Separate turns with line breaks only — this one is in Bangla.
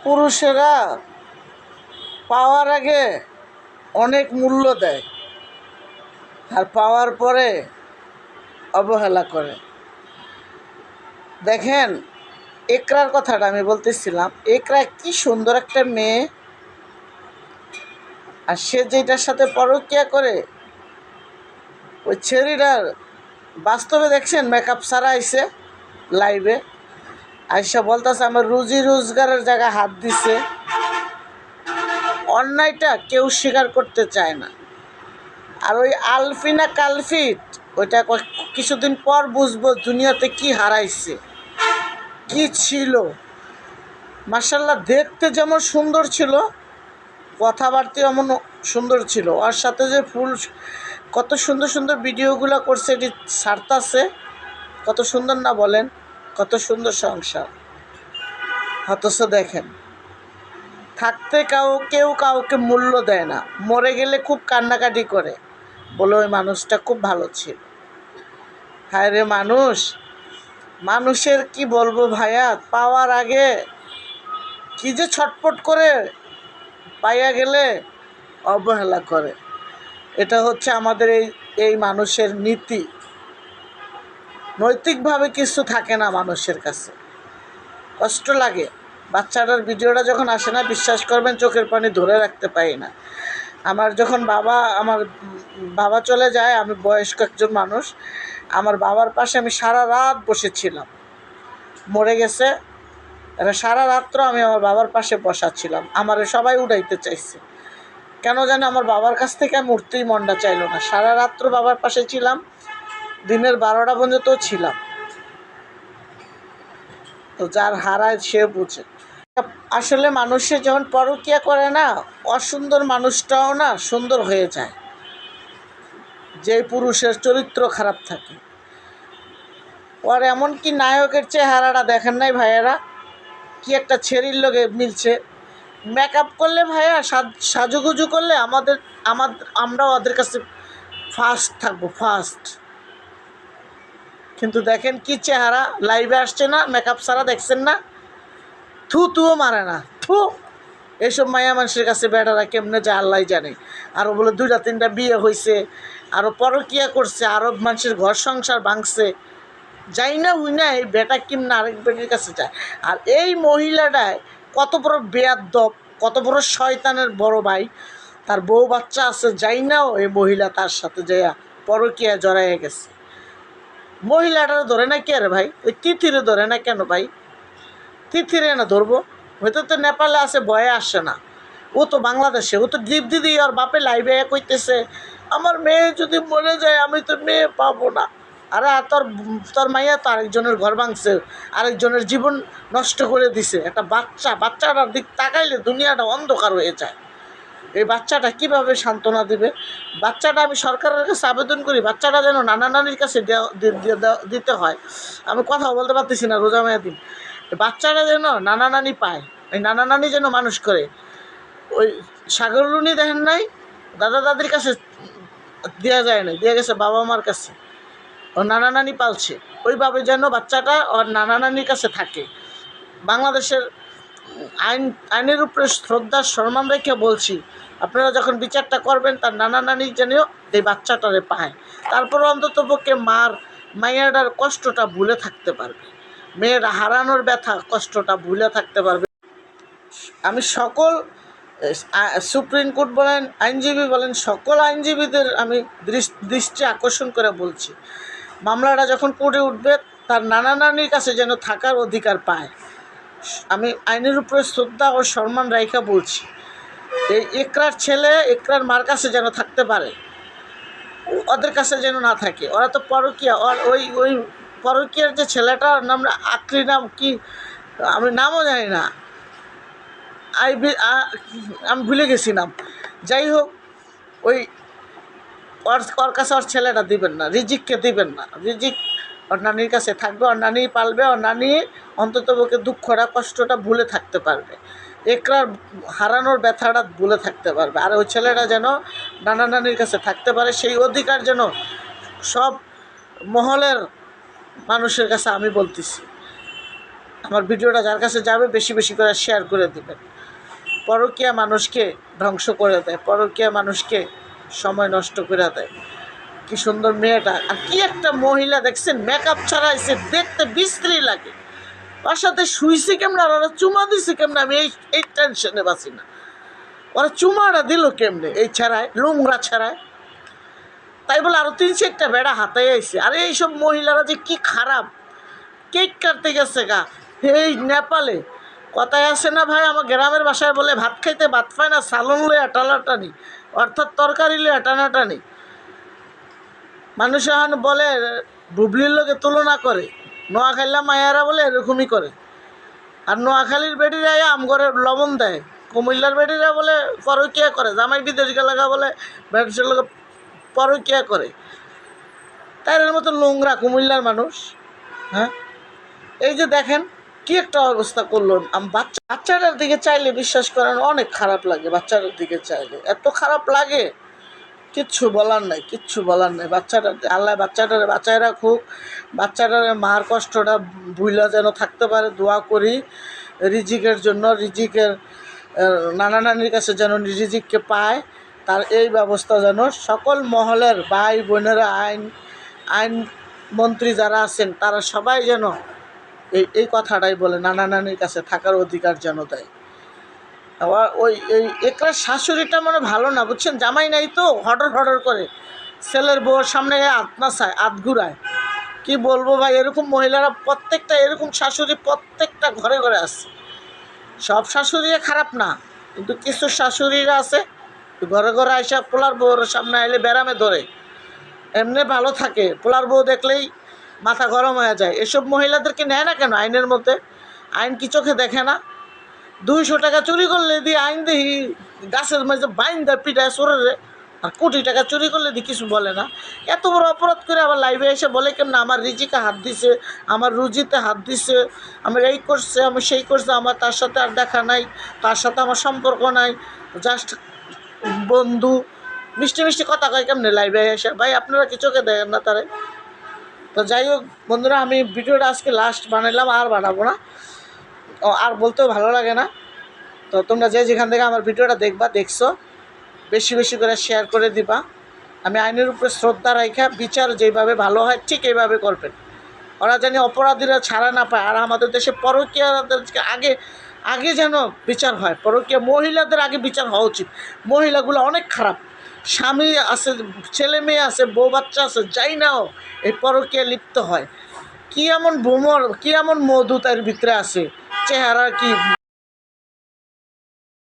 পুরুষেরা পাওয়ার আগে অনেক মূল্য দেয় আর পাওয়ার পরে অবহেলা করে। দেখেন, একরার কথাটা আমি বলতেছিলাম, একরা কি সুন্দর একটা মেয়ে, আর সে যেটার সাথে পরকীয়া করে, ওই ছেলেটার বাস্তবে দেখছেন মেকআপ ছাড়া আইসে লাইভে আইসা বলতেছে আমার রুজি রোজগারের জায়গায় হাত দিছে। অন্যায়টা কেউ স্বীকার করতে চায় না। আর ওই আলফিনা কালফিট ওইটা কিছুদিন পর বুঝবো দুনিয়াতে কি হারাইছে, কি ছিল। মাশাল্লাহ, দেখতে যেমন সুন্দর ছিল, কথাবার্তা এমন সুন্দর ছিল। ওর সাথে যে ফুল কত সুন্দর সুন্দর ভিডিওগুলো করছে, এটি ছাড়তাছে, কত সুন্দর না বলেন, কত সুন্দর সংসার। অথচ দেখেন, থাকতে কেউ কাউকে মূল্য দেয় না, মরে গেলে খুব কান্নাকাটি করে, বলে ওই মানুষটা খুব ভালো ছিল। হায় রে মানুষের কি বলবো ভাইয়া, পাওয়ার আগে কি যে ছটফট করে, পাইয়া গেলে অবহেলা করে। এটা হচ্ছে আমাদের এই মানুষের নীতি। নৈতিকভাবে কিছু থাকে না মানুষের কাছে, কষ্ট লাগে। বাচ্চাটার ভিডিওটা যখন আসে না, বিশ্বাস করবেন চোখের পানি ধরে রাখতে পারি না। আমার বাবা চলে যায়, আমি বয়স্ক একজন মানুষ, আমার বাবার পাশে আমি সারা রাত বসেছিলাম। মরে গেছে, সারা রাত্র আমি আমার বাবার পাশে বসা ছিলাম। আমার সবাই উড়াইতে চাইছে, কেন জানি আমার বাবার কাছ থেকে আমি উঠতেই মনটা চাইল না। সারা রাত্র বাবার পাশে ছিলাম, দিনের 12টা পর্যন্ত ছিলাম। তো যার হারায় সে বুঝে। আসলে মানুষের যখন পরকীয়া করে না, অসুন্দর মানুষটাও না সুন্দর হয়ে যায়, যে পুরুষের চরিত্র খারাপ থাকে। ওর এমনকি নায়কের চেহারাটা দেখেন নাই ভাইয়েরা, কি একটা ছেড়ির লোকে মিলছে। মেকআপ করলে ভাইয়া, সাজুগুজু করলে আমরাও ওদের কাছে ফার্স্ট থাকবো, ফার্স্ট। কিন্তু দেখেন কি চেহারা, লাইভে আসছে না মেকআপ ছাড়া, দেখছেন না, থুও মারে না, এইসব মায়া মানুষের কাছে বেটারা কেমনে যায় আল্লাহ জানে। আরও বলে 2-3টা বিয়ে হয়েছে, আরও পরকীয়া করছে, আরও মানুষের ঘর সংসার ভাঙছে, যাই না হুই না এই বেটা কেমনে আরেক বেটির কাছে যায়। আর এই মহিলাটায় কত বড় বেয়াদ্দপ, কত বড় শয়তানের বড় ভাই, তার বউ বাচ্চা আছে, যাই না এই মহিলা তার সাথে যাইয়া পরকীয়া জড়াইয়া গেছে। মহিলাটারও ধরে না কে রে ভাই? ওই তিথিরে ধরে না কেন ভাই? তিথিরে না ধরবো, হয়তো তো নেপালে আছে, ভয়ে আসে না। ও তো বাংলাদেশে, ও তো দীপ দিদি আর বাপে লাইভে কইতেছে আমার মেয়ে যদি মরে যায় আমি তো মেয়ে পাবো না। আরে তোর মাইয়া তো আরেকজনের ঘর ভাঙছে, আরেকজনের জীবন নষ্ট করে দিছে। একটা বাচ্চাটার দিক তাকাইলে দুনিয়াটা অন্ধকার হয়ে যায়। এই বাচ্চাটা কিভাবে সান্ত্বনা দিবে? বাচ্চাটা আমি সরকারের কাছে আবেদন করি, বাচ্চাটা যেন নানা নানির কাছে দিতে হয়। আমি কথা বলতে পারতেছি না, রোজা মেয়া দিন। বাচ্চারা যেন নানা নানি পায়, ওই নানা নানি যেন মানুষ করে। ওই সাগররুনি দেখেন নাই, দাদা দাদির কাছে দেওয়া যায় না, দিয়ে গেছে বাবা মার কাছে, ও নানা নানি পালছে। ওইভাবে যেন বাচ্চাটা ওর নানা নানির কাছে থাকে। বাংলাদেশের আইনের উপরে শ্রদ্ধা সম্মান রেখে বলছি, আপনারা যখন বিচারটা করবেন তার নানা নানি যেন এই বাচ্চাটারে পায়। তারপর অন্ততপক্ষে মাইয়াটার কষ্টটা ভুলে থাকতে পারবে, মেয়েরা হারানোর ব্যথা কষ্টটা ভুলে থাকতে পারবে। আমি সকল সুপ্রিম কোর্ট বলেন, আইনজীবী বলেন, সকল আইনজীবীদের আমি দৃষ্টি আকর্ষণ করে বলছি, মামলাটা যখন কোর্টে উঠবে তার নানা নানির কাছে যেন থাকার অধিকার পায়। আমি আইনের উপরে শ্রদ্ধা ও সম্মান রাইখা বলছি, এই একরার ছেলে একরার মার কাছে যেন থাকতে পারে, ওদের কাছে যেন না থাকে। ওরা তো পরকীয়া, ওই পরকীয়ার যে ছেলেটার নাম আকরি নাম কি, আমি নামও জানি না, আমি ভুলে গেছি নাম। যাই হোক, ওর কাছে ওর ছেলেটা দিবেন না, রিজিককে দিবেন না। রিজিক ওর নানির কাছে থাকবে, ওর নানি পালবে, ওর নানি অন্ততপক্ষে দুঃখটা কষ্টটা ভুলে থাকতে পারবে, একরার হারানোর ব্যথাটা ভুলে থাকতে পারবে। আর ওই ছেলেটা যেন নানা নানির কাছে থাকতে পারে, সেই অধিকার যেন সব মহলের মানুষের কাছে আমি বলতেছি। আমার ভিডিওটা যার কাছে যাবে বেশি বেশি করে শেয়ার করে দিবেন। পরকীয়া মানুষকে ধ্বংস করে দেয়, পরকীয়া মানুষকে সময় নষ্ট করে দেয়। কি সুন্দর মেয়েটা, আর কি একটা মহিলা দেখছেন, মেকআপ ছাড়া এসে দেখতে বিশ্রী লাগে। ওর সাথে শুইছি কেমন, আর ওরা চুমা দিছে কেমন, আমি এই টেনশনে বাঁচি না। ওরা চুমাটা দিল কেমনে এই ছাড়ায়, লুংরা ছাড়ায়। তাই বলে আরও 3-4টা বেড়া হাতে আইছে। আরে এইসব মহিলারা যে কি খারাপ। কেক কাটতে গেছে গা এই নেপালে, কথায় আছে না ভাই, আমার গ্রামের বাসায় বলে ভাত খাইতে ভাত পায় না, সালন লইয়া টানাটানি, অর্থাৎ তরকারি লইয়া টানাটানি। মানুষ এখন বলে বুবলির লোকে তুলনা করে, নোয়াখালীর মায়েরা বলে এরকমই করে। আর নোয়াখালীর বেটিরা আমগরে লবণ দেয়, কুমিল্লার বেটিরা বলে পরকীয়া করে, জামাই বিদেশ গেলাগা বলে বেটির লোকে পরকীয়া করে। তাই এর মতো নোংরা কুমিল্লার মানুষ। হ্যাঁ, এই যে দেখেন কি একটা অবস্থা করলো। বাচ্চাটার দিকে চাইলে বিশ্বাস করেন অনেক খারাপ লাগে। বাচ্চাটার দিকে চাইলে এত খারাপ লাগে, কিচ্ছু বলার নাই, কিচ্ছু বলার নাই। বাচ্চাটা আল্লাহ বাচ্চাটারে বাঁচায় রাখুক, বাচ্চাটারে মার কষ্টটা ভুইলা যেন থাকতে পারে দোয়া করি। রিজিকের জন্য, রিজিকের নানা নানির কাছে যেন রিজিককে পায়, তার এই ব্যবস্থা যেন সকল মহলের ভাই বোনেরা, আইন মন্ত্রী যারা আছেন তারা সবাই যেন এই কথাটাই বলে, নানা নানির কাছে থাকার অধিকার যেন দেয়। আবার এই একরা শাশুড়িটা মানে ভালো না, বুঝছেন, জামাই নাই তো হডর হডর করে ছেলের বউর সামনে হাত নাচায়, হাত ঘুরায়। কি বলবো ভাই, এরকম মহিলারা প্রত্যেকটা, এরকম শাশুড়ি প্রত্যেকটা ঘরে ঘরে আছে। সব শাশুড়ি খারাপ না, কিন্তু কিছু শাশুড়িরা আছে ঘরে ঘরে আইসা পোলার বউর সামনে আইলে ব্যারামে ধরে, এমনি ভালো থাকে, পোলার বউ দেখলেই মাথা গরম হয়ে যায়। এসব মহিলাদেরকে নেয় না কেন আইনের মধ্যে? আইন কি চোখে দেখে না? 200 টাকা চুরি করলে দিয়ে আইন দেখি গাছের মাঝে বাইন দেয় পিঠায় সরে, আর কোটি টাকা চুরি করলে দিয়ে কিছু বলে না। এত বড় অপরাধ করে আবার লাইভে এসে বলে কেমন আমার রিজিকে হাত দিছে, আমার রুজিতে হাত দিছে, আমার এই করছে, আমি সেই করছে, আমার তার সাথে আর দেখা নাই, তার সাথে আমার সম্পর্ক নাই, জাস্ট বন্ধু। মিষ্টি মিষ্টি কথা কয় কেমনে লাইভে এসে? ভাই আপনারা কি চোখে দেখেন না তারে? তো যাই হোক বন্ধুরা, আমি ভিডিওটা আজকে লাস্ট বানাইলাম, আর বানাবো না, আর বলতেও ভালো লাগে না। তো তোমরা যে যেখান থেকে আমার ভিডিওটা দেখছো বেশি বেশি করে শেয়ার করে দিবা। আমি আইনের উপরে শ্রদ্ধা রাখা, বিচার যেভাবে ভালো হয় ঠিক এইভাবে করবেন। ওরা জানি অপরাধীরা ছাড়া না পায়। আর আমাদের দেশে পরকীয়াদেরকে আগে যেন বিচার হয়, পরকীয়া মহিলাদের আগে বিচার হওয়া উচিত। মহিলাগুলো অনেক খারাপ, স্বামী আছে, ছেলে মেয়ে আছে, বউ বাচ্চা আছে, যাই নাও এই পরকীয়া লিপ্ত হয়। কী এমন ভ্রমর, কী এমন মধু তার ভিতরে আছে, চেহারা কি